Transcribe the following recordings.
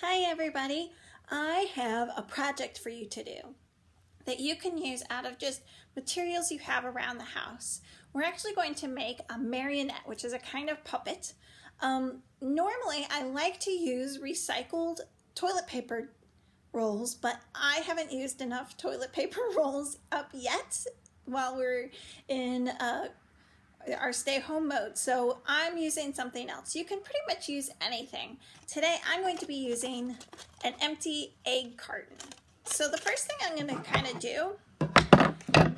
Hi everybody, I have a project for you to do that you can use out of just materials you have around the house. We're actually going to make a marionette, which is a kind of puppet. Normally I like to use recycled toilet paper rolls, but I haven't used enough toilet paper rolls up yet while we're in our stay-home mode, so I'm using something else. You can pretty much use anything. Today I'm going to be using an empty egg carton. So the first thing I'm going to kind of do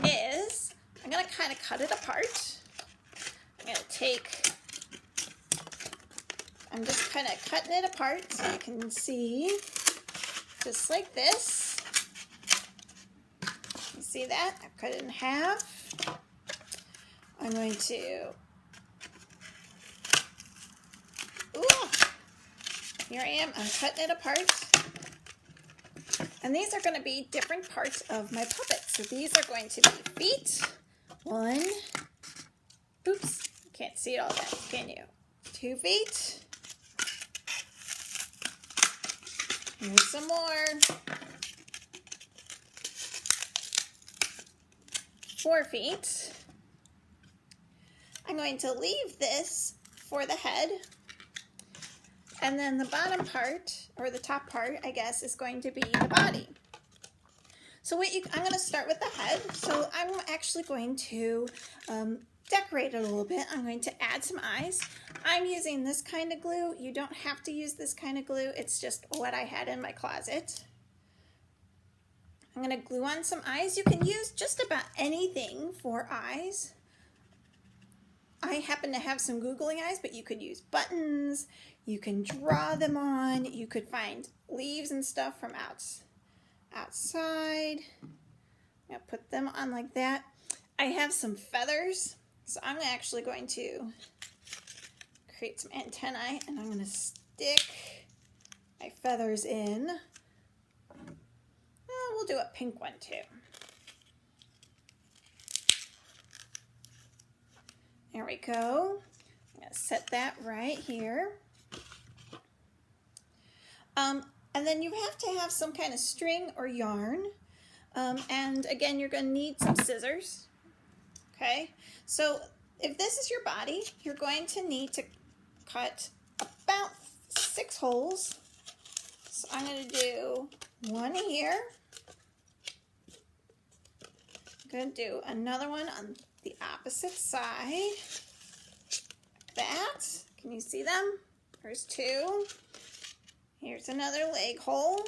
is I'm going to kind of cut it apart. I'm just kind of cutting it apart so you can see, just like this. You see that? I cut it in half. I'm going to, here I am, I'm cutting it apart. And these are going to be different parts of my puppet. So these are going to be feet. One, oops, can't see it all that, can you? 2 feet. Here's some more. 4 feet. I'm going to leave this for the head, and then the bottom part, or the top part, I guess, is going to be the body. So I'm going to start with the head. So I'm actually going to decorate it a little bit. I'm going to add some eyes. I'm using this kind of glue. You don't have to use this kind of glue. It's just what I had in my closet. I'm going to glue on some eyes. You can use just about anything for eyes. I happen to have some googly eyes, but you could use buttons, you can draw them on, you could find leaves and stuff from outside. I'm going to put them on like that. I have some feathers, so I'm actually going to create some antennae, and I'm going to stick my feathers in. We'll do a pink one too. There we go. I'm going to set that right here. And then you have to have some kind of string or yarn. And again, you're going to need some scissors. Okay, so if this is your body, you're going to need to cut about 6 holes. So I'm going to do one here. I'm going to do another one on the opposite side, like that. Can you see them? There's 2. Here's another leg hole,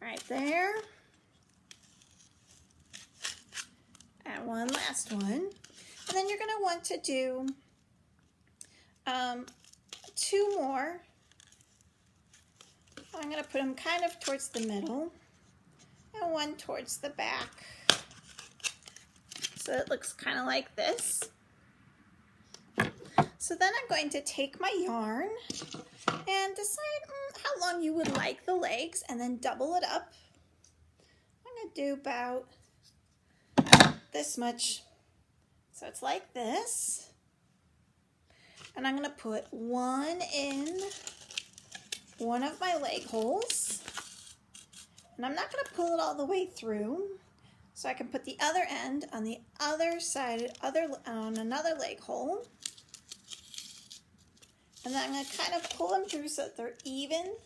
right there. And one last one. And then you're going to want to do 2 more. I'm going to put them kind of towards the middle, and 1 towards the back. So it looks kind of like this. So then I'm going to take my yarn and decide how long you would like the legs, and then double it up. I'm going to do about this much. So it's like this. And I'm going to put 1 in one of my leg holes. And I'm not going to pull it all the way through. So I can put the other end on the other side, on another leg hole. And then I'm going to kind of pull them through so that they're even.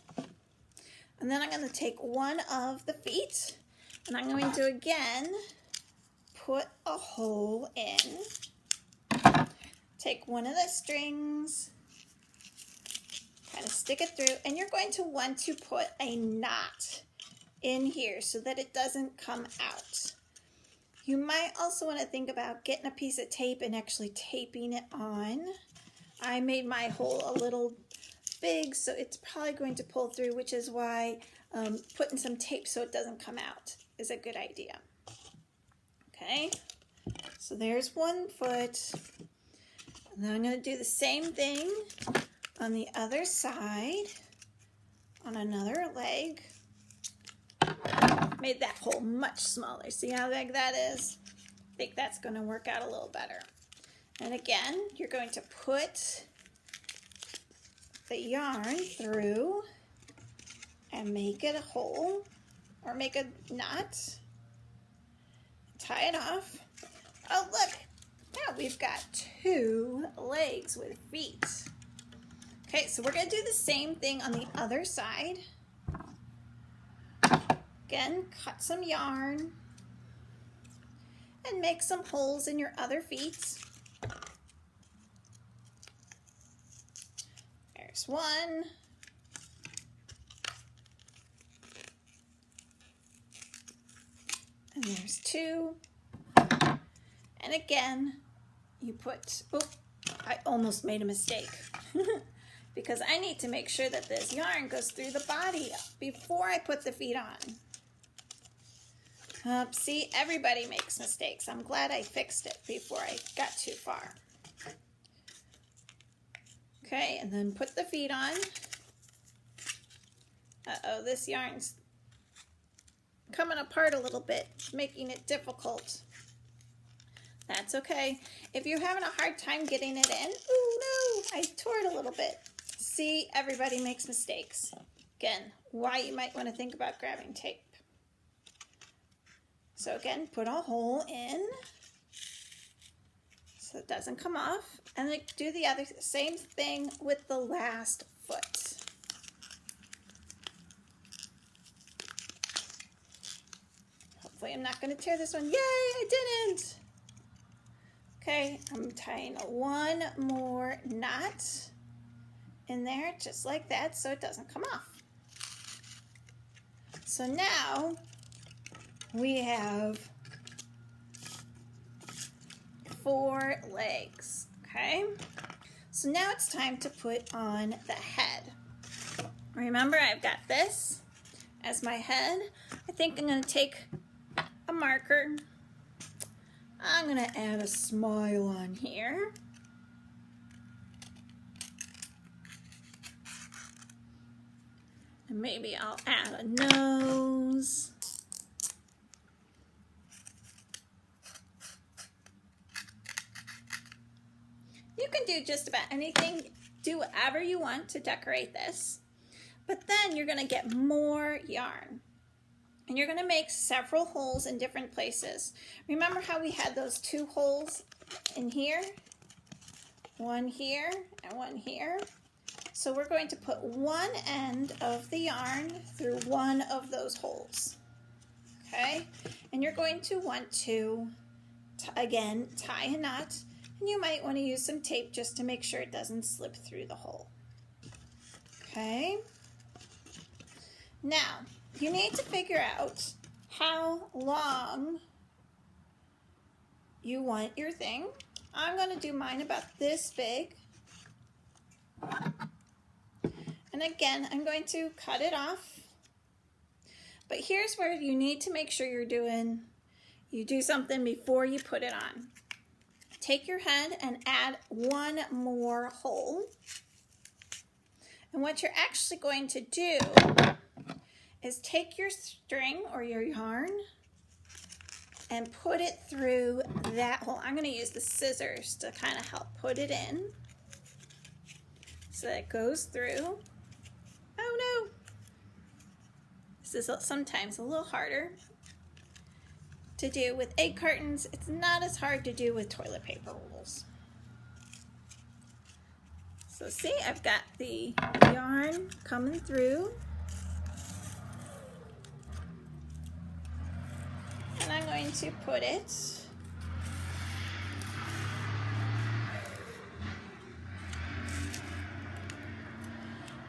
And then I'm going to take one of the feet, and I'm going to again put a hole in. Take one of the strings, kind of stick it through, and you're going to want to put a knot in here so that it doesn't come out. You might also want to think about getting a piece of tape and actually taping it on. I made my hole a little big, so it's probably going to pull through, which is why putting some tape so it doesn't come out is a good idea. Okay, so there's 1 foot. And then I'm going to do the same thing on the other side, on another leg. Made that hole much smaller. See how big that is? I think that's going to work out a little better. And again, you're going to put the yarn through and make it a hole or make a knot. Tie it off. Oh, look. Now we've got 2 legs with feet. Okay, so we're going to do the same thing on the other side. Again, cut some yarn and make some holes in your other feet. There's 1. And there's 2. And again, you put, oh, I almost made a mistake because I need to make sure that this yarn goes through the body before I put the feet on. See, everybody makes mistakes. I'm glad I fixed it before I got too far. Okay, and then put the feet on. Uh-oh, this yarn's coming apart a little bit, making it difficult. That's okay. If you're having a hard time getting it in, oh no, I tore it a little bit. See, everybody makes mistakes. Again, why you might want to think about grabbing tape. So again, put a hole in so it doesn't come off. And then do the same thing with the last foot. Hopefully I'm not going to tear this one. Yay, I didn't! Okay, I'm tying 1 more knot in there, just like that, so it doesn't come off. So now we have 4 legs, okay? So now it's time to put on the head. Remember, I've got this as my head. I think I'm going to take a marker. I'm going to add a smile on here. And maybe I'll add a nose. You can do just about anything. Do whatever you want to decorate this. But then you're going to get more yarn. And you're going to make several holes in different places. Remember how we had those 2 holes in here? 1 here and 1 here. So we're going to put one end of the yarn through one of those holes. Okay? And you're going to want to, again, tie a knot. And you might want to use some tape just to make sure it doesn't slip through the hole. Okay? Now, you need to figure out how long you want your thing. I'm going to do mine about this big. And again, I'm going to cut it off. But here's where you need to make sure you do something before you put it on. Take your head and add 1 more hole. And what you're actually going to do is take your string or your yarn and put it through that hole. I'm going to use the scissors to kind of help put it in so that it goes through. Oh no! This is sometimes a little harder to do with egg cartons. It's not as hard to do with toilet paper rolls. So see, I've got the yarn coming through. And I'm going to put it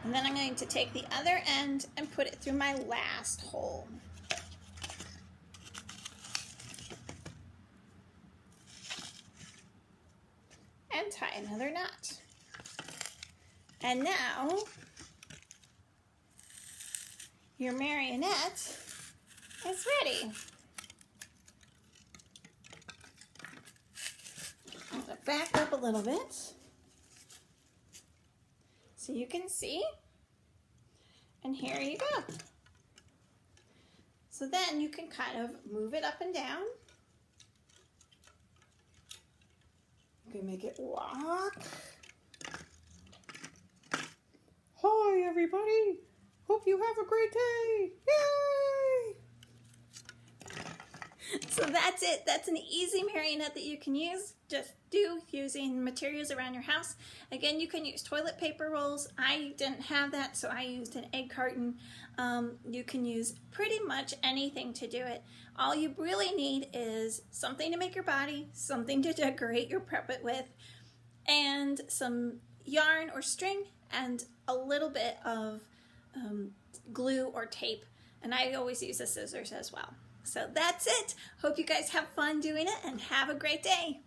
and then I'm going to take the other end and put it through my last hole. And tie another knot. And now your marionette is ready. I'm going to back up a little bit so you can see. And here you go. So then you can kind of move it up and down. You can make it walk. Hi everybody! Hope you have a great day! Yay! So that's it. That's an easy marionette that you can use. Just do using materials around your house. Again, you can use toilet paper rolls. I didn't have that, so I used an egg carton. You can use pretty much anything to do it. All you really need is something to make your body, something to decorate your puppet with, and some yarn or string, and a little bit of glue or tape. And I always use the scissors as well. So that's it. Hope you guys have fun doing it and have a great day.